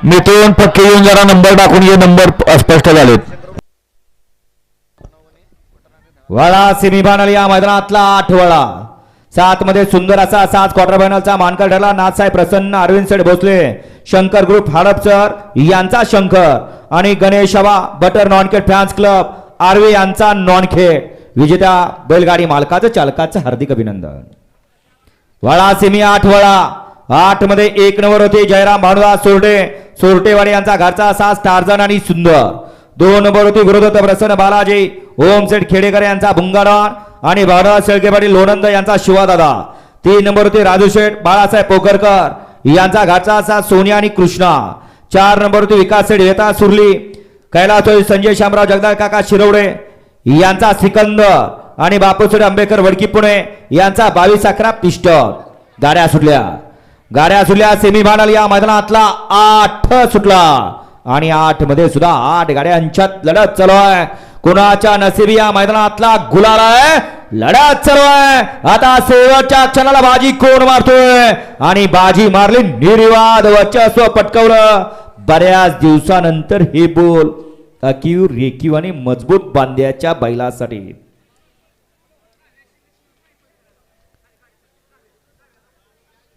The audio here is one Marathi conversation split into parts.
मिथून पक्के येऊन जरा नंबर टाकून ये, नंबर स्पष्ट झालेत. वळा सेमीफायनल या मैदानातला 8 वळा 7 मध्ये सुंदर असा 7 क्वार्टर फायनलचा मानकर ठरला. नाथसाहेब प्रसन्न, अरविंद सेठ भोसले, शंकर ग्रुप हडपसर यांचा शंकर आणि गणेश हवा बटर नॉनखेड फॅन्स क्लब आर्वे यांचा नॉनखेड. विजेत्या बैलगाडी मालकाचं चालकाचं हार्दिक अभिनंदन. वळा सेमी 8 वळा 8 मध्ये 1 नंबर होते जयराम भानुदास सोरटेवाडी यांचा घरचा सास टार्झन आणि सुंदर. 2 नंबर होती विरोधक प्रसन्न बालाजी ओमसेठ खेडेकर यांचा भुंगाडॉन आणि भानुदास शेळकेपाटील लोणंद यांचा शिवादादा. 3 नंबर होते राजू शेठ बाळासाहेब पोकरकर यांचा घरचा सास सोनिया आणि कृष्णा. 4 नंबर होती विकास शेठ वेता सुरली कैलास संजय शामराव जगदाळ काका शिरवडे यांचा सिकंदर आणि बापूसाहेब आंबेडकर वडकी पुणे यांचा 22-11 पिस्टल. गाड्या सुटल्या सेमीफायनल या मैदानातला 8 सुटला आणि 8 मध्ये सुद्धा 8 गाड्यांच्यात लढत चालू आहे. कोणाच्या नशिबी या मैदानातला गुलाल आहे, लढत चालू आहे. आता शेवटच्या क्षणाला बाजी कोण मारतोय आणि बाजी मारली निर्विवाद वर्चस्व पटकवलं. बऱ्याच दिवसानंतर हे बोल अकीव रेखीव आणि मजबूत बांध्याच्या बैलासाठी.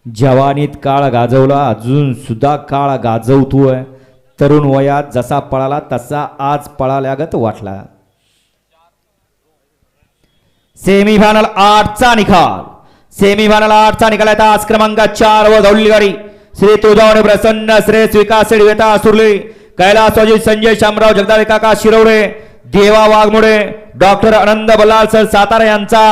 जवानीत काळ गाजवला, अजून सुद्धा काळ गाजवतोय. तरुण वयात जसा पळाला तसा आज पळाल्यागत वाटला. सेमीफायनल 8चा निकाल आहे. आज क्रमांक 4 व दौडली गाडी श्री तुळजावणे प्रसन्न श्रेष्ठ विकास वेता सुरली कैलास संजय शामराव जगदाळे काका शिरवडे देवा वाघमोडे डॉक्टर आनंद बल्लाळ सर सातारा यांचा